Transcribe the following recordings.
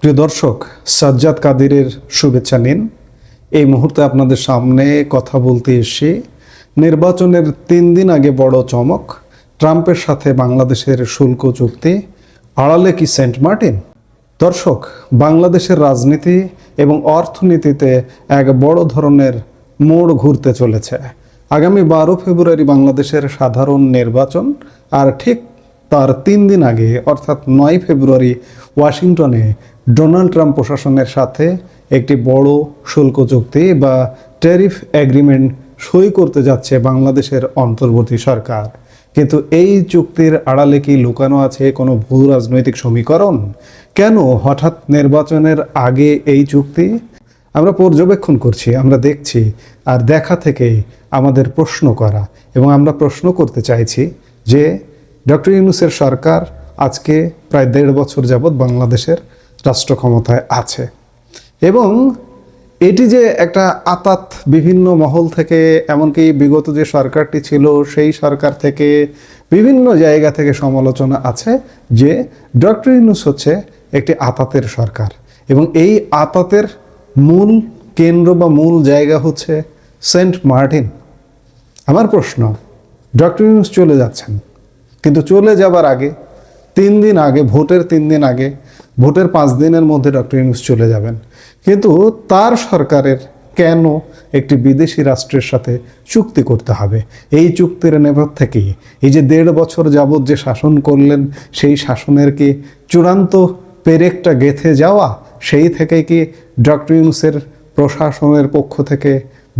প্রিয় দর্শক, সাজ্জাদ কাদিরের শুভেচ্ছা নিন। এই মুহূর্তে আপনাদের সামনে কথা বলতে এসে নির্বাচনের 3 দিন আগে বড় চমক, ট্রাম্পের সাথে বাংলাদেশের শুল্ক চুক্তি, আড়ালে কি সেন্ট মার্টিন? দর্শক, বাংলাদেশের রাজনীতি এবং অর্থনীতিতে এক বড় ধরনের মোড় ঘুরতে চলেছে। আগামী 12 ফেব্রুয়ারি বাংলাদেশের সাধারণ নির্বাচন, আর ঠিক তার 3 দিন আগে অর্থাৎ 9 ফেব্রুয়ারি ওয়াশিংটনে ডোনাল্ড ট্রাম্প প্রশাসনের সাথে একটি বড় শুল্ক চুক্তি বা ট্যারিফ এগ্রিমেন্ট সই করতে যাচ্ছে বাংলাদেশের অন্তর্বর্তী সরকার। কিন্তু এই চুক্তির আড়ালে কি লুকানো আছে কোনো ভূ রাজনৈতিক সমীকরণ? কেন হঠাৎ নির্বাচনের আগে এই চুক্তি? আমরা পর্যবেক্ষণ করছি, আমরা দেখছি, আর দেখা থেকেই আমাদের প্রশ্ন করা, এবং আমরা প্রশ্ন করতে চাইছি যে ডক্টর ইউনূসের সরকার আজকে প্রায় 1.5 বছর যাবৎ বাংলাদেশের রাষ্ট্র ক্ষমতায় আছে, এবং এটি যে একটা আতাত বিভিন্ন মহল থেকে, এমনকি বিগত যে সরকারটি ছিল সেই সরকার থেকে, বিভিন্ন জায়গা থেকে সমালোচনা আছে যে ডক্টর ইউনূস হচ্ছে একটি আতাতের সরকার, এবং এই আতাতের মূল কেন্দ্র বা মূল জায়গা হচ্ছে সেন্ট মার্টিন। আমার প্রশ্ন, ডক্টর ইউনূস চলে যাচ্ছেন, কিন্তু চলে যাবার আগে 3 দিন আগে, ভোটের 3 দিন আগে, ভোটের 5 দিনের মধ্যে ডক্টর ইউনূস চলে যাবেন, কিন্তু তার সরকারের কেন একটি বিদেশি রাষ্ট্রের সাথে চুক্তি করতে হবে? এই চুক্তির নেপথ্যে কি এই যে 1.5 বছর যাবৎ যে শাসন করলেন, সেই শাসনের কি চূড়ান্ত পেরেকটা গেঁথে যাওয়া? সেই থেকে কি ডক্টর ইউনূসের প্রশাসনের পক্ষ থেকে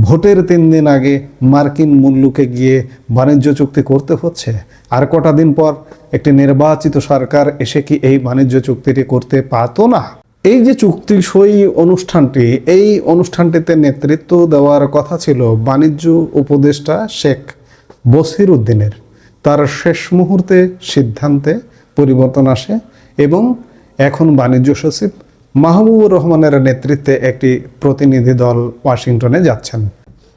ভোটের 3 দিন আগে মার্কিন মুল্লুকে গিয়ে বাণিজ্য চুক্তি করতে হচ্ছে? আর কটা দিন পর একটি নির্বাচিত সরকার এসে কি এই বাণিজ্য চুক্তিটি করতে পারতো না? এই যে চুক্তি সই অনুষ্ঠানটি, এই অনুষ্ঠানটিতে নেতৃত্ব দেওয়ার কথা ছিল বাণিজ্য উপদেষ্টা শেখ বসির উদ্দিনের। তার শেষ মুহূর্তে সিদ্ধান্তে পরিবর্তন আসে, এবং এখন বাণিজ্য সচিব মাহবুবুর রহমানের নেতৃত্বে একটি প্রতিনিধি দল ওয়াশিংটনে যাচ্ছেন।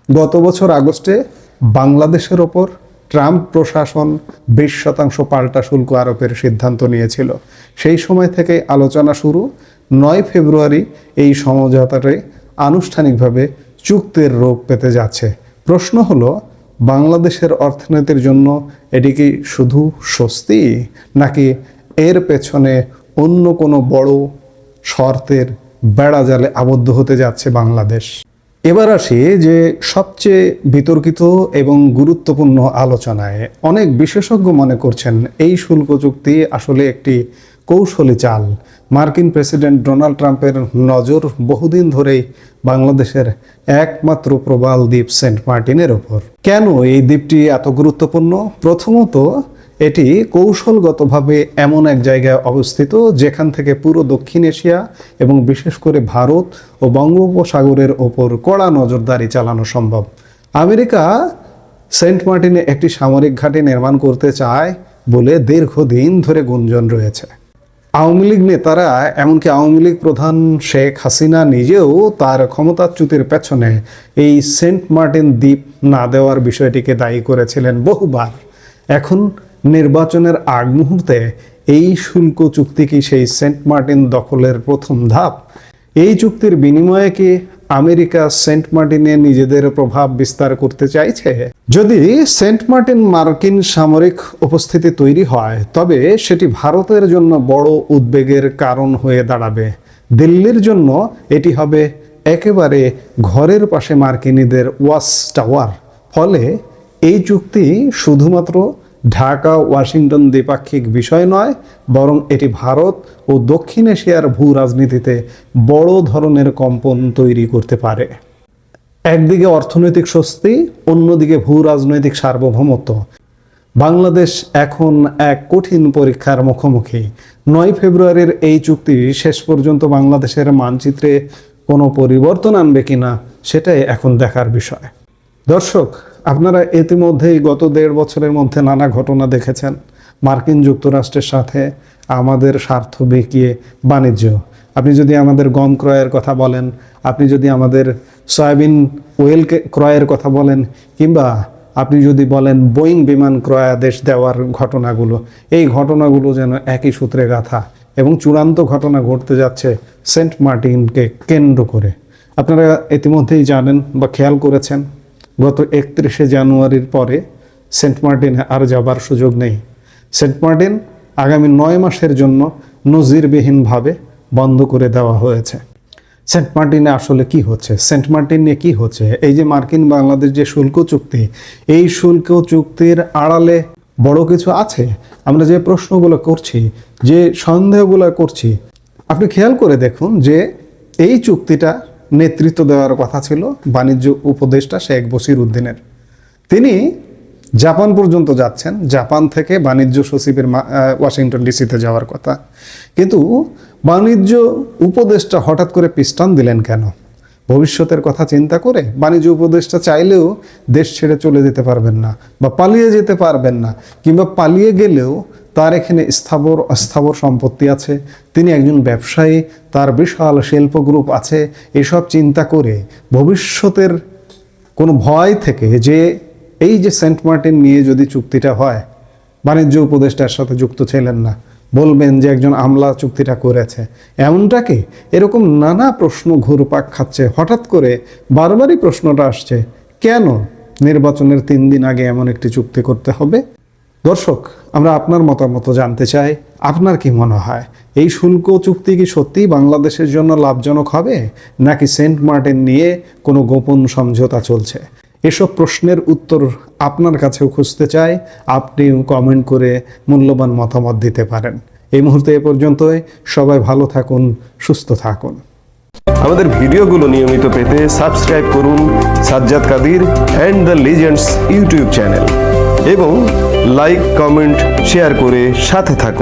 গত বছর আগস্টে বাংলাদেশের ওপর ট্রাম্প প্রশাসন 20% পাল্টা শুল্ক আরোপের সিদ্ধান্ত নিয়েছিল। সেই সময় থেকে আলোচনা শুরু। 9 ফেব্রুয়ারি এই সমঝোতাটি আনুষ্ঠানিকভাবে চুক্তির রূপ পেতে যাচ্ছে। প্রশ্ন হলো, বাংলাদেশের অর্থনীতির জন্য এটি কি শুধু স্বস্তি, নাকি এর পেছনে অন্য কোনো বড় শর্তের বেড়াজালে আবদ্ধ হতে যাচ্ছে বাংলাদেশ? এবার আসি যে সবচেয়ে বিতর্কিত এবং গুরুত্বপূর্ণ আলোচনায়। অনেক বিশেষজ্ঞ মনে করছেন এই শুল্ক চুক্তি আসলে একটি কৌশলী চাল। মার্কিন প্রেসিডেন্ট ডোনাল্ড ট্রাম্পের নজর বহুদিন ধরেই বাংলাদেশের একমাত্র প্রবাল দ্বীপ সেন্ট মার্টিনের ওপর। কেন এই দ্বীপটি এত গুরুত্বপূর্ণ? প্রথমত, এটি কৌশলগতভাবে এমন এক জায়গায় অবস্থিত যেখান থেকে পুরো দক্ষিণ এশিয়া এবং বিশেষ করে ভারত ও বঙ্গোপসাগরের ওপর কড়া নজরদারি চালানো সম্ভব। আমেরিকা সেন্ট মার্টিনে একটি সামরিক ঘাঁটি নির্মাণ করতে চায় বলে দীর্ঘদিন ধরে গুঞ্জন রয়েছে। আওয়ামী লীগ নেতারা, এমনকি আওয়ামী লীগ প্রধান শেখ হাসিনা নিজেও তার ক্ষমতাচ্যুতির পেছনে এই সেন্ট মার্টিন দ্বীপ না দেওয়ার বিষয়টিকে দায়ী করেছিলেন বহুবার। এখন নির্বাচনের আগ মুহূর্তে এই শুল্ক চুক্তি কি সেই সেন্ট মার্টিন দখলের প্রথম ধাপ? এই চুক্তির বিনিময়ে কি আমেরিকা সেন্ট মার্টিনে নিজেদের প্রভাব বিস্তার করতে চাইছে? যদি সেন্ট মার্টিন মার্কিন সামরিক উপস্থিতি তৈরি হয়, তবে সেটি ভারতের জন্য বড় উদ্বেগের কারণ হয়ে দাঁড়াবে। দিল্লির জন্য এটি হবে একেবারে ঘরের পাশে মার্কিনীদের ওয়াচ টাওয়ার। ফলে এই চুক্তি শুধুমাত্র ঢাকা ওয়াশিংটন দ্বিপাক্ষিক বিষয় নয়, বরং এটি ভারত ও দক্ষিণ এশিয়ার ভূ রাজনীতিতে বড় ধরনের কম্পন তৈরি করতে পারে। একদিকে অর্থনৈতিক স্বস্তি, অন্যদিকে ভূ রাজনৈতিক সার্বভৌমত্ব। বাংলাদেশ এখন এক কঠিন পরীক্ষার মুখোমুখি। 9 ফেব্রুয়ারির এই চুক্তি শেষ পর্যন্ত বাংলাদেশের মানচিত্রে কোনো পরিবর্তন আনবে কিনা, সেটাই এখন দেখার বিষয়। দর্শক, আপনারা ইতিমধ্যেই গত 1.5 বছরের মধ্যে নানা ঘটনা দেখেছেন। মার্কিন যুক্তরাষ্ট্রের সাথে আমাদের স্বার্থ বিকিয়ে বাণিজ্য। আপনি যদি আমাদের গম ক্রয়ের কথা বলেন, আপনি যদি আমাদের সয়াবিন ওয়েল ক্রয়ের কথা বলেন, কিংবা আপনি যদি বলেন বোয়িং বিমান ক্রয়াদেশ দেওয়ার ঘটনাগুলো, এই ঘটনাগুলো যেন একই সূত্রে গাঁথা। এবং চূড়ান্ত ঘটনা ঘটতে যাচ্ছে সেন্ট মার্টিনকে কেন্দ্র করে। আপনারা ইতিমধ্যেই জানেন বা খেয়াল করেছেন, গত 31শে জানুয়ারির পরে সেন্ট মার্টিনে আর যাবার সুযোগ নেই। সেন্ট মার্টিন আগামী 9 মাসের জন্য নজিরবিহীনভাবে বন্ধ করে দেওয়া হয়েছে। সেন্ট মার্টিনে আসলে কি হচ্ছে, সেন্ট মার্টিন নিয়ে কী হচ্ছে? এই যে মার্কিন বাংলাদেশ যে শুল্ক চুক্তি, এই শুল্ক চুক্তির আড়ালে বড় কিছু আছে? আমরা যে প্রশ্নগুলো করছি, যে সন্দেহগুলো করছি, আপনি খেয়াল করে দেখুন যে এই চুক্তিটা নেতৃত্ব দেওয়ার কথা ছিল বাণিজ্য উপদেষ্টা শেখ বশিরউদ্দিনের। তিনি জাপান পর্যন্ত যাচ্ছেন, জাপান থেকে বাণিজ্য সচিবের ওয়াশিংটন ডিসিতে যাওয়ার কথা। কিন্তু বাণিজ্য উপদেষ্টা হঠাৎ করে পিস্টান দিলেন কেন? ভবিষ্যতের কথা চিন্তা করে? বাণিজ্য উপদেষ্টা চাইলেও দেশ ছেড়ে চলে যেতে পারবেন না, বা পালিয়ে যেতে পারবেন না, কিংবা পালিয়ে গেলেও তার এখানে অস্থাবর সম্পত্তি আছে, তিনি একজন ব্যবসায়ী, তার বিশাল শিল্প গ্রুপ আছে। এসব চিন্তা করে ভবিষ্যতের কোনো ভয় থেকে যে এই যে সেন্ট মার্টিন নিয়ে যদি চুক্তিটা হয়, বাণিজ্য উপদেষ্টার সাথে যুক্ত ছিলেন না, বলবেন যে একজন আমলা চুক্তিটা করেছে, এমনটা কি? এরকম নানা প্রশ্ন ঘুরপাক খাচ্ছে। হঠাৎ করে বারবারই প্রশ্নটা আসছে, কেন নির্বাচনের 3 দিন আগে এমন একটি চুক্তি করতে হবে? দর্শক, আমরা আপনার মতামত জানতে চাই। আপনার কি মনে হয়, এই শুল্ক চুক্তি কি সত্যিই বাংলাদেশের জন্য লাভজনক হবে, নাকি সেন্ট মার্টিন নিয়ে কোনো গোপন সমঝোতা চলছে? এসব প্রশ্নের উত্তর আপনার কাছেও খুঁজতে চাই। আপনিও কমেন্ট করে মূল্যবান মতামত দিতে পারেন। এই মুহূর্তে এ পর্যন্তই। সবাই ভালো থাকুন, সুস্থ থাকুন। আমাদের ভিডিওগুলো নিয়মিত পেতে সাবস্ক্রাইব করুন Sajjad Kadir and the legends YouTube channel এবং লাইক, কমেন্ট, শেয়ার করে সাথে থাকুন।